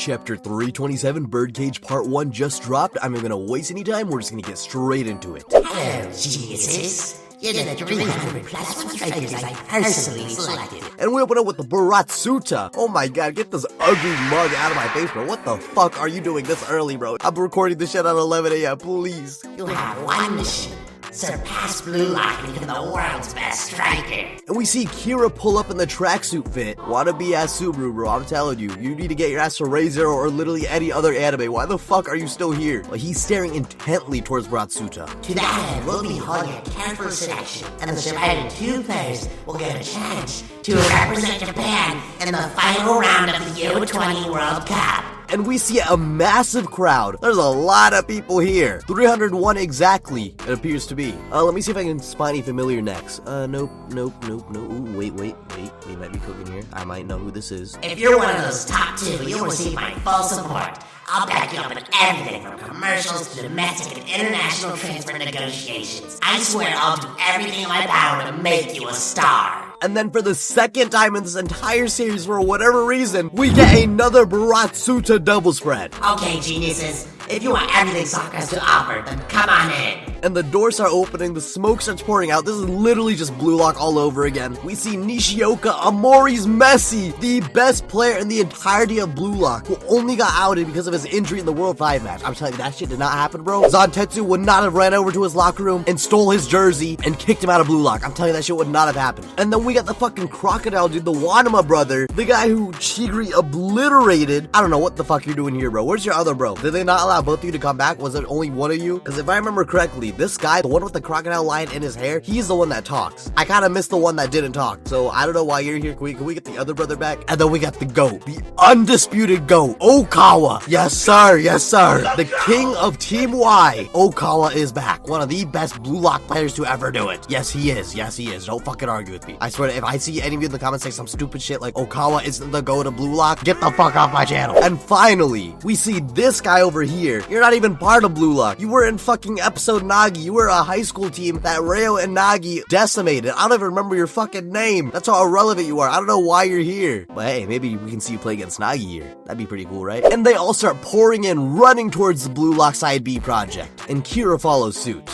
Chapter 327 Birdcage Part 1 just dropped. I'm not gonna waste any time, we're just gonna get straight into it. Hello, geniuses. You're the 300 plus figures I personally selected. And we open up with the Baratsuta. Oh my god, get this ugly mug out of my face, bro. What the fuck are you doing this early, bro? I'm recording this shit at 11 a.m., please. You have one mission. Surpass BLUELOCK and become the world's best striker. And we see Kira pull up in the tracksuit fit. Wanna be as Subaru, bro, I'm telling you. You need to get your ass to Re:Zero or literally any other anime. Why the fuck are you still here? Well, he's staring intently towards Baratsuta. To that end, we'll be holding a careful selection, and the surviving two players will get a chance to represent Japan in the final round of the U20 World Cup. And we see a massive crowd. There's a lot of people here. 301 exactly, it appears to be. Let me see if I can spot any familiar necks. Nope. Ooh, wait. They might be cooking here. I might know who this is. If you're one of those top two, you'll receive my full support. I'll back you up in everything from commercials to domestic and international transfer negotiations. I swear I'll do everything in my power to make you a star. And then for the second time in this entire series, for whatever reason, we get another Baratsuta double spread. Okay, geniuses, if you want everything soccer has to offer, then come on in. And the doors are opening, the smoke starts pouring out. This is literally just BLUELOCK all over again. We see Nishioka, Amori's Messi, the best player in the entirety of BLUELOCK, who only got outed because of his injury in the World 5 match. I'm telling you, that shit did not happen, bro. Zantetsu would not have ran over to his locker room and stole his jersey and kicked him out of BLUELOCK. I'm telling you, that shit would not have happened. And then we got the fucking crocodile dude, the Wanama brother, the guy who Chigri obliterated. I don't know what the fuck you're doing here, bro. Where's your other bro? Did they not allow both of you to come back? Was it only one of you? Because if I remember correctly, this guy, the one with the crocodile line in his hair, he's the one that talks. I kind of missed the one that didn't talk. So I don't know why you're here. Can we get the other brother back? And then we got the GOAT, the undisputed GOAT, Okawa. Yes, sir. The king of Team Y. Okawa is back. One of the best BLUELOCK players to ever do it. Yes, he is. Don't fucking argue with me. I swear, if I see any of you in the comments say some stupid shit like Okawa isn't the GOAT of BLUELOCK, get the fuck off my channel. And finally, we see this guy over here. You're not even part of BLUELOCK. You were in fucking episode Nagi. You were a high school team that Ryo and Nagi decimated. I don't even remember your fucking name. That's how irrelevant you are. I don't know why you're here. But hey, maybe we can see you play against Nagi here. That'd be pretty cool, right? And they all start pouring in, running towards the BLUELOCK Side B project. And Kira follows suit.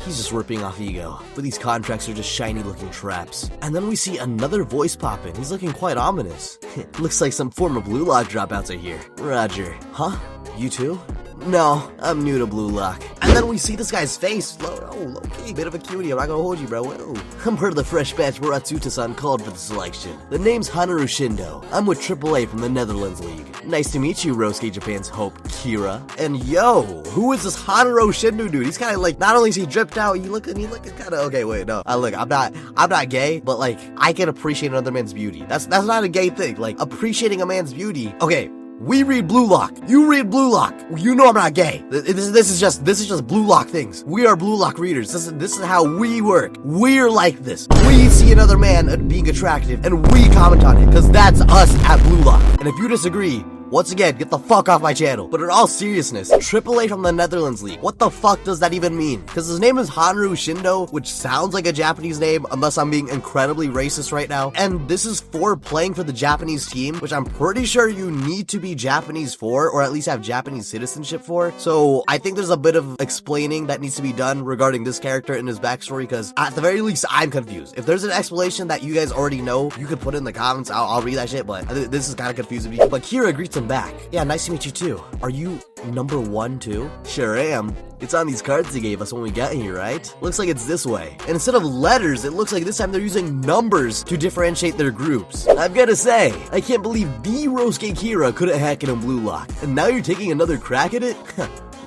He's just ripping off ego. But these contracts are just shiny looking traps. And then we see another voice pop in. He's looking quite ominous. Looks like some former BLUELOCK dropouts are here. Roger. Huh? You too? No, I'm new to BLUELOCK. And then we see this guy's face. Loki, bit of a cutie. I'm not gonna hold you, bro. Whoa. I'm part of the fresh batch Baratsuta-san called for the selection. The name's Hanaru Shindo. I'm with AAA from the Netherlands League. Nice to meet you, Rosuke Japan's Hope, Kira. And yo, who is this Hanaru Shindo dude? He's kind of like, not only is he dripped out, he looking kind of, okay, wait, no. Look, I'm not gay, but like, I can appreciate another man's beauty. That's not a gay thing. Like, appreciating a man's beauty. Okay. We read BLUELOCK. You read BLUELOCK. You know I'm not gay. This is just BLUELOCK things. We are BLUELOCK readers. This is how we work. We're like this. We see another man being attractive and we comment on it because that's us at BLUELOCK. And if you disagree, once again, get the fuck off my channel. But in all seriousness, AAA from the Netherlands League. What the fuck does that even mean? Because his name is Hanaru Shindo, which sounds like a Japanese name, unless I'm being incredibly racist right now. And this is for playing for the Japanese team, which I'm pretty sure you need to be Japanese for, or at least have Japanese citizenship for. So I think there's a bit of explaining that needs to be done regarding this character and his backstory, because at the very least, I'm confused. If there's an explanation that you guys already know, you can put it in the comments. I'll read that shit, but this is kind of confusing me. But Kira greets him back. Yeah, nice to meet you too. Are you number 1 too? Sure am. It's on these cards they gave us when we got here, right? Looks like it's this way. And instead of letters, it looks like this time they're using numbers to differentiate their groups. I've got to say, I can't believe the Rosuke Kira couldn't hack it in BLUELOCK. And now you're taking another crack at it?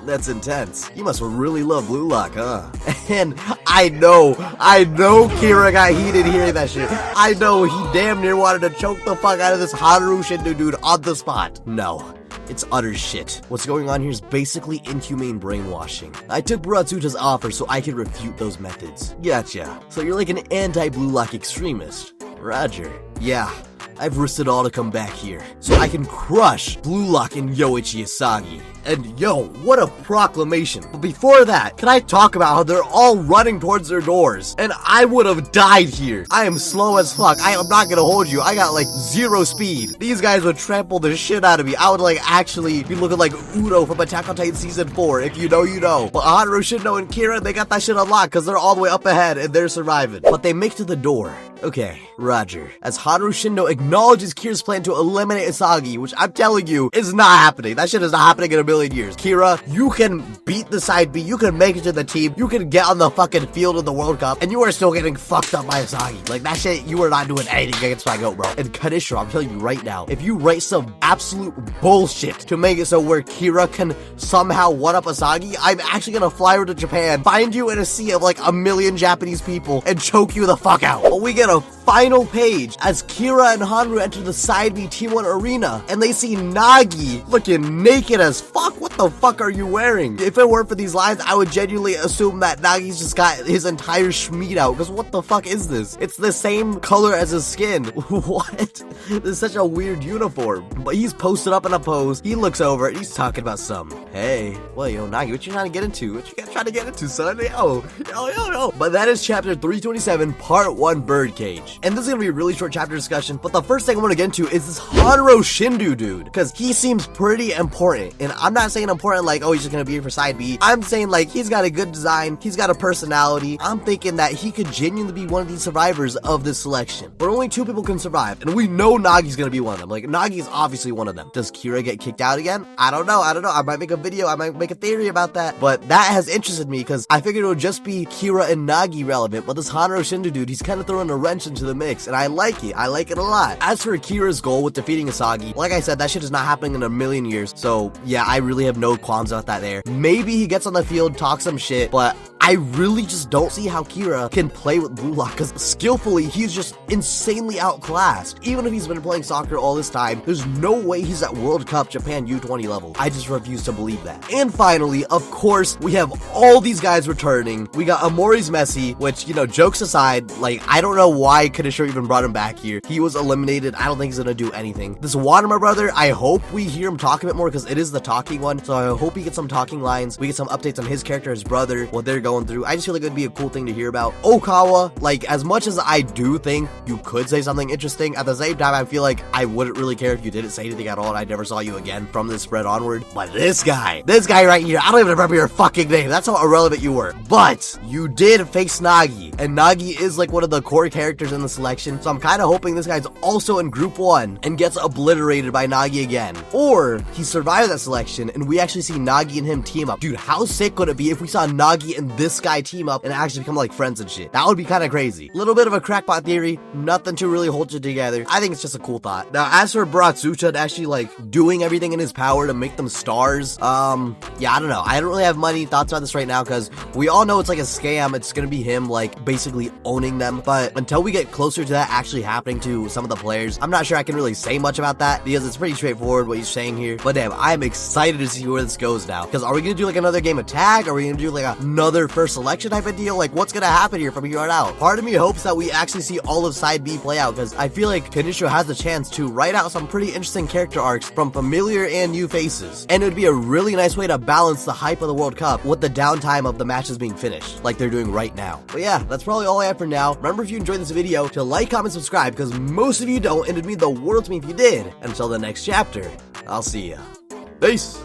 That's intense. You must really love BLUELOCK, huh? And I know Kira got heated hearing that shit. I know he damn near wanted to choke the fuck out of this Hanaru Shindo dude on the spot. No. It's utter shit. What's going on here is basically inhumane brainwashing. I took Baratsuta's offer so I could refute those methods. Gotcha. So you're like an anti-BLUELOCK extremist. Roger. Yeah. I've risked it all to come back here, so I can crush BLUELOCK and Yoichi Isagi. And yo, what a proclamation. But before that, can I talk about how they're all running towards their doors? And I would have died here. I am slow as fuck. I am not gonna hold you. I got like 0 speed. These guys would trample the shit out of me. I would like actually be looking like Udo from Attack on Titan Season 4. If you know, you know. But Haru, Shindo, and Kira, they got that shit unlocked because they're all the way up ahead and they're surviving. But they make to the door. Okay, Roger. As Haru Shindo acknowledges Kira's plan to eliminate Isagi, which I'm telling you is not happening. That shit is not happening in a million years. Kira, you can beat the side B, you can make it to the team, you can get on the fucking field of the World Cup, and you are still getting fucked up by Isagi. Like, that shit, you are not doing anything against my goat, bro. And Kanishiro, I'm telling you right now, if you write some absolute bullshit to make it so where Kira can somehow one-up Isagi, I'm actually gonna fly over to Japan, find you in a sea of like 1 million Japanese people, and choke you the fuck out. But we get a final page as Kira and Haru enter the Side B Team 1 arena, and they see Nagi looking naked as fuck. What the fuck are you wearing? If it weren't for these lines, I would genuinely assume that Nagi's just got his entire schmeat out, because what the fuck is this? It's the same color as his skin. What? This is such a weird uniform. But he's posted up in a pose. He looks over and he's talking about some. Hey, well, yo, Nagi, what you trying to get into? What you trying to get into, son? Yo. But that is chapter 327, part 1, Birdcage. And this is gonna be a really short chapter discussion, but the first thing I want to get into is this Haru Shindo dude, because he seems pretty important. And I'm not saying important like, oh, he's just gonna be here for side B. I'm saying like, he's got a good design, he's got a personality. I'm thinking that he could genuinely be one of these survivors of this selection. But only 2 people can survive, and we know Nagi's gonna be one of them. Like, Nagi's obviously one of them. Does Kira get kicked out again? I don't know. I might make a video, I might make a theory about that, but that has interested me because I figured it would just be Kira and Nagi relevant, but this Haru Shindo dude, he's kind of throwing a wrench into the mix, and I like it. I like it a lot. As for Kira's goal with defeating Isagi, like I said, that shit is not happening in a million years, so yeah, I really have no qualms about that there. Maybe he gets on the field, talks some shit, but I really just don't see how Kira can play with BLUELOCK, because skillfully, he's just insanely outclassed. Even if he's been playing soccer all this time, there's no way he's at World Cup Japan U20 level. I just refuse to believe that. And finally, of course, we have all these guys returning. We got Amori's Messi, which, you know, jokes aside, like, I don't know why Kanishiro even brought him back here. He was eliminated. I don't think he's gonna do anything. This Wanama brother, I hope we hear him talk a bit more, because it is the talking one, so I hope he gets some talking lines. We get some updates on his character, his brother, what they're going through. I just feel like it'd be a cool thing to hear about. Okawa, like, as much as I do think you could say something interesting, at the same time, I feel like I wouldn't really care if you didn't say anything at all and I never saw you again from this spread onward. But this guy right here, I don't even remember your fucking name. That's how irrelevant you were. But you did face Nagi, and Nagi is like one of the core characters in the selection, so I'm kind of hoping this guy's also in group 1 and gets obliterated by Nagi again. Or he survived that selection and we actually see Nagi and him team up. Dude, how sick would it be if we saw Nagi and this guy team up and actually become like friends and shit? That would be kind of crazy. Little bit of a crackpot theory, nothing to really hold it together. I think it's just a cool thought. Now, as for Baratsucha actually like doing everything in his power to make them stars, yeah, I don't know. I don't really have many thoughts about this right now because we all know it's like a scam. It's gonna be him like basically owning them, but until we get closer to that actually happening to some of the players, I'm not sure I can really say much about that because it's pretty straightforward what he's saying here. But damn, I'm excited to see where this goes now, because are we gonna do like another game of tag? Are we gonna do like another first selection type of deal? Like, what's gonna happen here from here on out? Part of me hopes that we actually see all of side B play out, because I feel like Kanishiro has the chance to write out some pretty interesting character arcs from familiar and new faces, and it would be a really nice way to balance the hype of the World Cup with the downtime of the matches being finished, like they're doing right now. But yeah, that's probably all I have for now. Remember, if you enjoyed this video, to like, comment, subscribe, because most of you don't, and it'd mean the world to me if you did. Until the next chapter, I'll see ya. Peace!